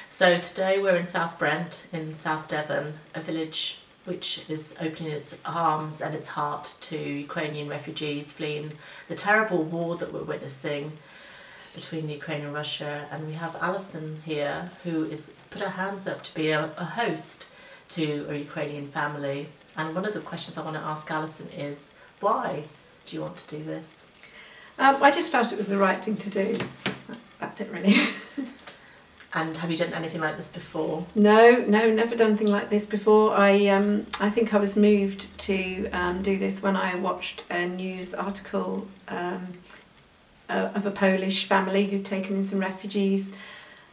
So today we're in South Brent in South Devon, a village which is opening its arms and its heart to Ukrainian refugees fleeing the terrible war that we're witnessing between the Ukraine and Russia. And we have Alison here, who is put her hands up to be a host to a Ukrainian family. And one of the questions I want to ask Alison is, why do you want to do this? I just felt it was the right thing to do. That's it, really. And have you done anything like this before? No, never done anything like this before. I think I was moved to do this when I watched a news article of a Polish family who'd taken in some refugees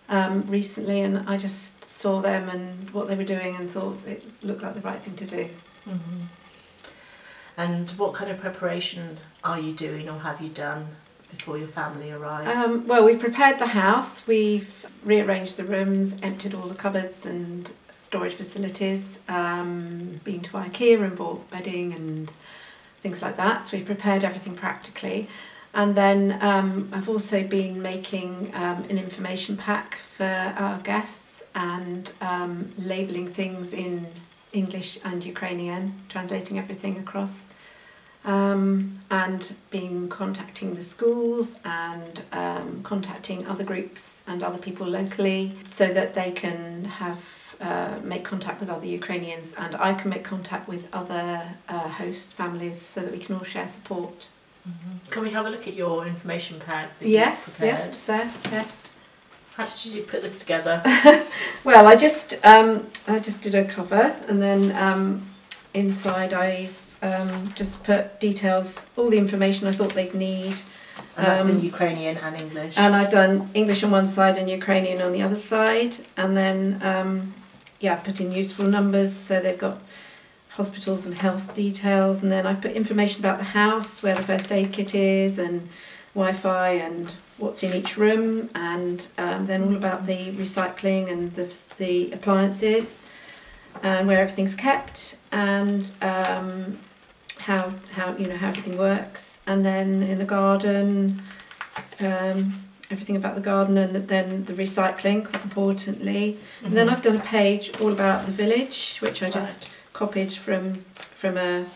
recently, and I just saw them and what they were doing and thought it looked like the right thing to do. Mm-hmm. And what kind of preparation are you doing or have you done before your family arrives? Well, we've prepared the house, we've rearranged the rooms, emptied all the cupboards and storage facilities, been to IKEA and bought bedding and things like that, so we've prepared everything practically. And then I've also been making an information pack for our guests and labelling things in English and Ukrainian, translating everything across, and been contacting the schools and contacting other groups and other people locally so that they can have make contact with other Ukrainians, and I can make contact with other host families so that we can all share support. Mm-hmm. Can we have a look at your information pack that yes, you've prepared? Yes, it's there, yes. How did you put this together? Well, I just did a cover, and then inside I've just put details, all the information I thought they'd need. And that's in Ukrainian and English. And I've done English on one side and Ukrainian on the other side, and then yeah, put in useful numbers, so they've got hospitals and health details, and then I've put information about the house, where the first aid kit is, and Wi-Fi and what's in each room, and then all about the recycling and the appliances and where everything's kept, and how everything works, and then in the garden, everything about the garden, and then the recycling, quite importantly. Mm-hmm. And then I've done a page all about the village, which I just copied from a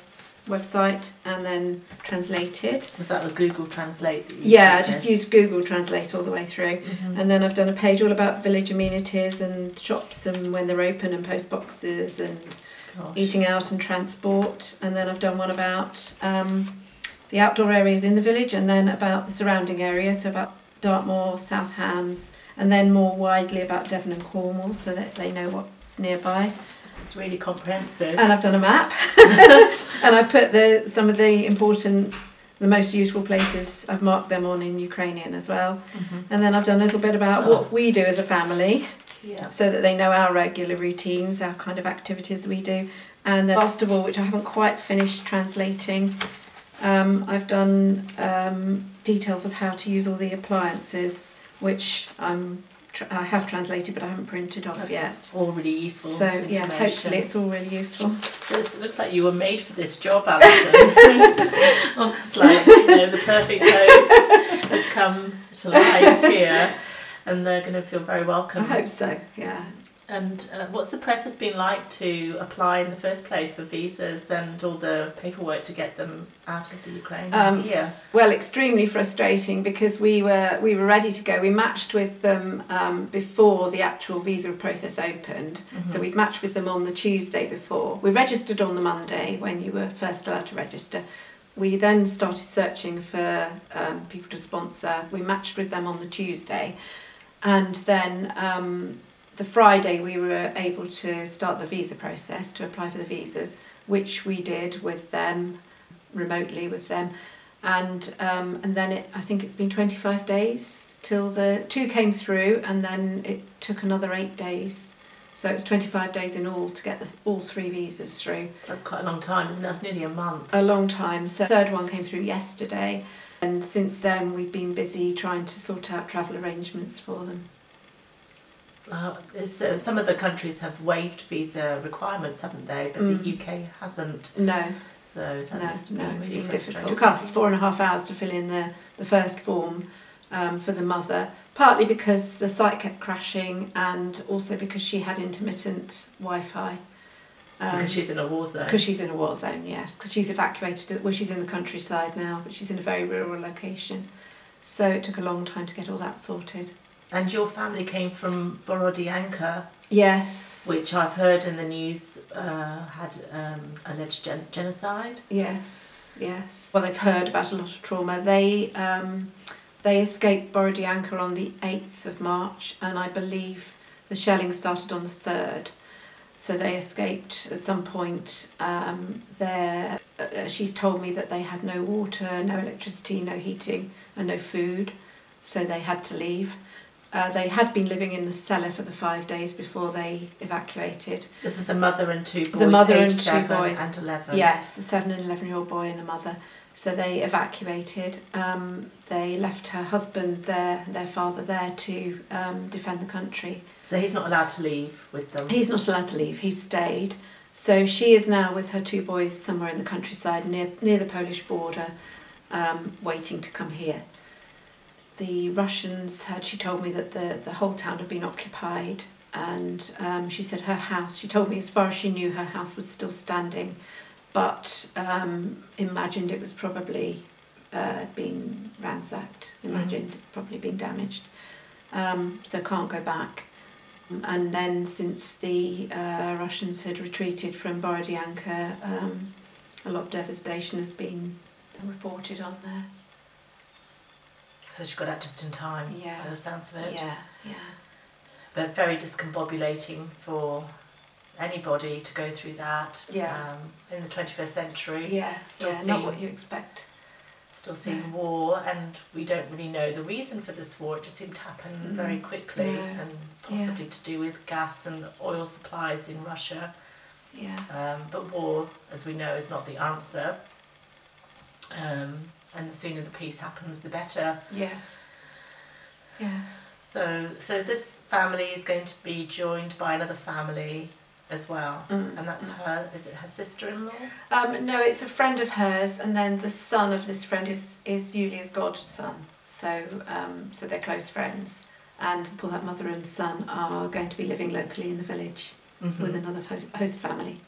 website and then translated. Was that a Google Translate? Yeah, I just used Google Translate all the way through. Mm-hmm. And then I've done a page all about village amenities and shops and when they're open and post boxes and eating out and transport. And then I've done one about the outdoor areas in the village, and then about the surrounding area, so about Dartmoor, South Hams, and then more widely about Devon and Cornwall, so that they know what's nearby. It's really comprehensive. And I've done a map, and I've put some of the important, the most useful places, I've marked them on in Ukrainian as well. Mm-hmm. And then I've done a little bit about what we do as a family, so that they know our regular routines, our kind of activities we do. And then last of all, which I haven't quite finished translating, I've done details of how to use all the appliances, which I have translated, but I haven't printed off yet. All really useful. So yeah, hopefully it's all really useful. So it looks like you were made for this job, Alison. Almost like, the perfect host has come to light here, and they're going to feel very welcome. I hope so. Yeah. And what's the process been like to apply in the first place for visas and all the paperwork to get them out of the Ukraine here? Well, extremely frustrating, because we were ready to go. We matched with them before the actual visa process opened. Mm-hmm. So we'd matched with them on the Tuesday before. We registered on the Monday when you were first allowed to register. We then started searching for people to sponsor. We matched with them on the Tuesday, and then the Friday we were able to start the visa process, to apply for the visas, which we did with them, remotely with them, and then I think it's been 25 days till the 2 came through, and then it took another 8 days. So it was 25 days in all to get all 3 visas through. That's quite a long time, isn't it? That's nearly a month. A long time. So the third one came through yesterday, and since then we've been busy trying to sort out travel arrangements for them. Some of the countries have waived visa requirements, haven't they? But the UK hasn't. No. So it's been difficult. It took us 4.5 hours to fill in the first form for the mother, Partly because the site kept crashing, and also because she had intermittent Wi-Fi. Because she's in a war zone. Because she's in a war zone, yes. Because she's evacuated, well, she's in the countryside now, but she's in a very rural location. So it took a long time to get all that sorted. And your family came from Borodyanka. Yes. Which I've heard in the news had alleged genocide. Yes, yes. Well, they've heard about a lot of trauma. They escaped Borodyanka on the 8th of March, and I believe the shelling started on the 3rd. So they escaped at some point. She's told me that they had no water, no electricity, no heating, and no food, so they had to leave. They had been living in the cellar for the 5 days before they evacuated. This is the mother and 2 boys. The mother and 2 7 boys. And 11. Yes, a 7 and 11-year-old boy and a mother. So they evacuated. They left her husband there, their father there, to defend the country. So he's not allowed to leave with them? He's not allowed to leave. He's stayed. So she is now with her 2 boys somewhere in the countryside near the Polish border, waiting to come here. The Russians she told me that the whole town had been occupied, and she said her house, she told me as far as she knew her house was still standing, but imagined it was probably been ransacked, probably been damaged, so can't go back. And then since the Russians had retreated from Borodyanka, a lot of devastation has been reported on there. So she got out just in time, by the sounds of it. Yeah. But very discombobulating for anybody to go through that in the 21st century. Not what you expect. Still seeing war, and we don't really know the reason for this war. It just seemed to happen very quickly, and possibly to do with gas and oil supplies in Russia. But war, as we know, is not the answer. And the sooner the peace happens, the better. Yes. So this family is going to be joined by another family as well, and that's her. Is it her sister-in-law? No, it's a friend of hers, and then the son of this friend is Yulia's godson. So they're close friends, and that mother and son are going to be living locally in the village with another host family.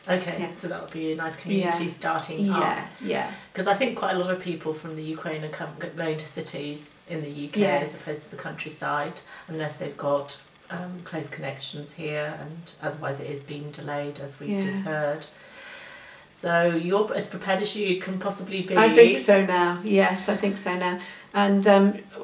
Okay, so that would be a nice community starting up. Because I think quite a lot of people from the Ukraine are going to cities in the UK as opposed to the countryside, unless they've got close connections here, and otherwise it is being delayed, as we've just heard. So you're as prepared as you can possibly be. I think so now. Yes, I think so now. And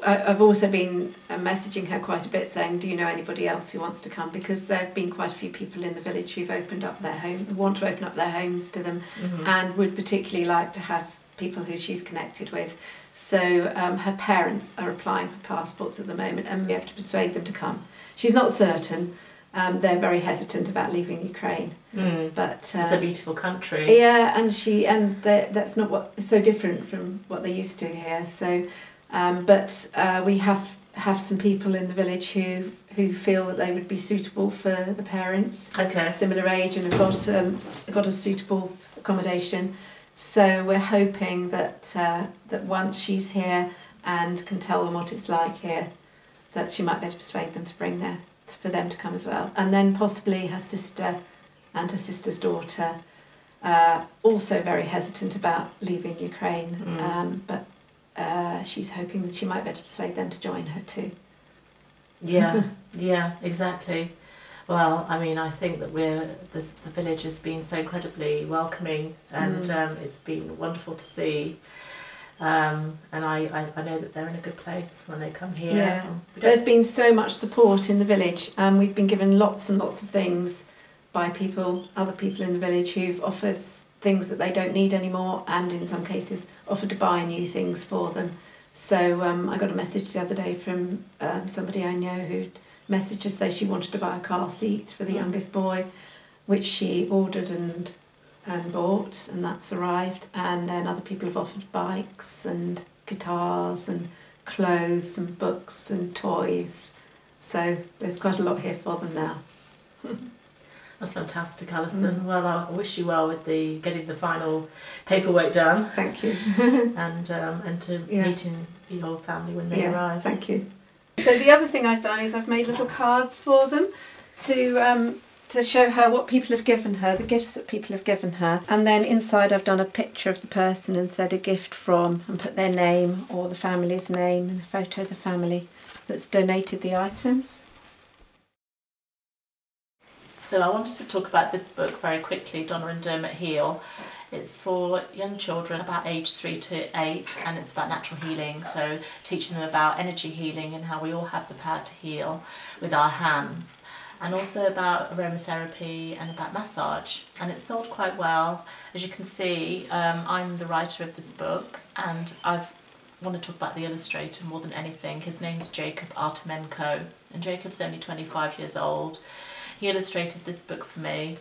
I've also been messaging her quite a bit, saying, do you know anybody else who wants to come? Because there have been quite a few people in the village who've opened up their home, who want to open up their homes to them, and would particularly like to have people who she's connected with. So her parents are applying for passports at the moment, and we have to persuade them to come. She's not certain. They're very hesitant about leaving Ukraine, but it's a beautiful country. Yeah, and that's not what it's so different from what they're used to here. So, but we have some people in the village who feel that they would be suitable for the parents, similar age, and have got a suitable accommodation. So we're hoping that once she's here and can tell them what it's like here, that she might be able to persuade them for them to come as well. And then possibly her sister and her sister's daughter, also very hesitant about leaving Ukraine, but she's hoping that she might be able to persuade them to join her too. Yeah, exactly. Well, I mean, I think that the village has been so incredibly welcoming, and it's been wonderful to see. And I know that they're in a good place when they come here. Yeah, there's been so much support in the village. We've been given lots and lots of things by other people in the village who've offered things that they don't need anymore, and in some cases offered to buy new things for them. So I got a message the other day from somebody I know who messaged us, say she wanted to buy a car seat for the youngest boy, which she ordered and bought, and that's arrived. And then other people have offered bikes and guitars and clothes and books and toys. So there's quite a lot here for them now. That's fantastic, Alison. Well, I wish you well with getting the final paperwork done. Thank you. and to meeting your family when they arrive. Thank you. So the other thing I've done is I've made little cards for them to show her what people have given her, the gifts that people have given her. And then inside I've done a picture of the person and said a gift from, and put their name or the family's name and a photo of the family that's donated the items. So I wanted to talk about this book very quickly, Donna and Dermot Heal. It's for young children about age 3 to 8, and it's about natural healing, so teaching them about energy healing and how we all have the power to heal with our hands, and also about aromatherapy and about massage. And it's sold quite well. As you can see, I'm the writer of this book, and I want to talk about the illustrator more than anything. His name's Jacob Artemenko, and Jacob's only 25 years old. He illustrated this book for me,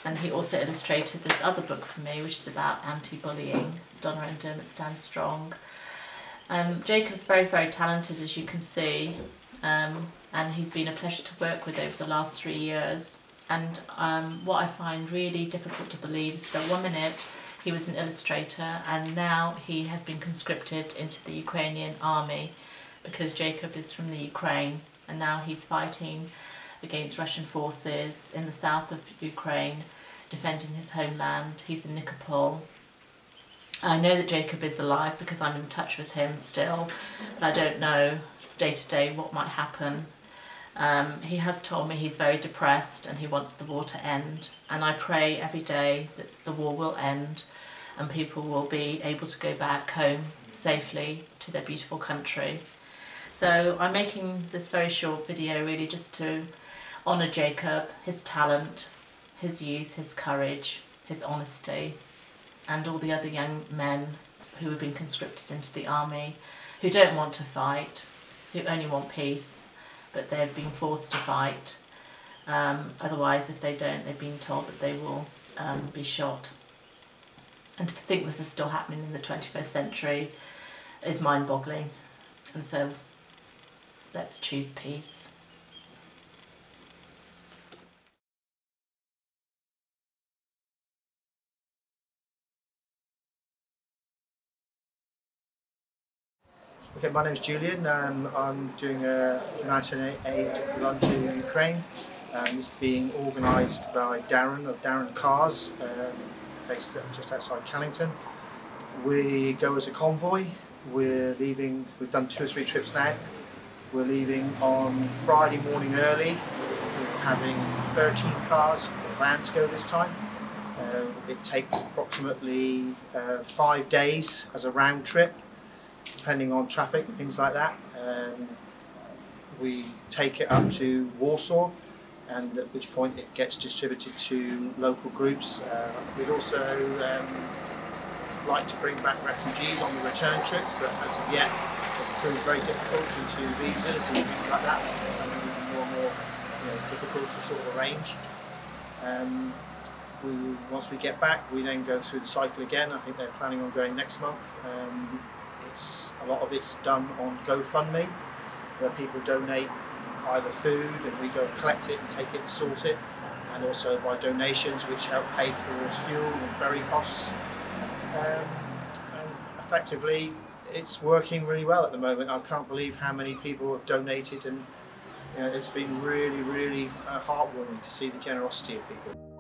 and he also illustrated this other book for me, which is about anti-bullying, Donna and Dermot Stand Strong. Jacob's very, very talented, as you can see, and he's been a pleasure to work with over the last 3 years. And what I find really difficult to believe is that 1 minute he was an illustrator, and now he has been conscripted into the Ukrainian army, because Jacob is from the Ukraine, and now he's fighting against Russian forces in the south of Ukraine, defending his homeland. He's in Nikopol. I know that Jacob is alive because I'm in touch with him still, but I don't know day to day what might happen. He has told me he's very depressed and he wants the war to end, and I pray every day that the war will end and people will be able to go back home safely to their beautiful country. So I'm making this very short video really just to honour Jacob, his talent, his youth, his courage, his honesty, and all the other young men who have been conscripted into the army, who don't want to fight, who only want peace, but they've been forced to fight. Otherwise, if they don't, they've been told that they will be shot. And to think this is still happening in the 21st century is mind-boggling. And so, let's choose peace. Okay, my name's Julian. I'm doing a humanitarian aid run to Ukraine. It's being organised by Darren of Darren Cars, based just outside Callington. We go as a convoy. We're leaving, we've done 2 or 3 trips now. We're leaving on Friday morning early. We're having 13 cars or vans go this time. It takes approximately 5 days as a round trip, depending on traffic and things like that. We take it up to Warsaw, and at which point it gets distributed to local groups. We'd also like to bring back refugees on the return trips, but as of yet it's proved very difficult due to visas and things like that, and more and more difficult to sort of arrange. Once we get back, we then go through the cycle again. I think they're planning on going next month. A lot of it's done on GoFundMe, where people donate either food and we go collect it and take it and sort it, and also by donations which help pay for fuel and ferry costs. And effectively it's working really well at the moment. I can't believe how many people have donated, and it's been really, really heartwarming to see the generosity of people.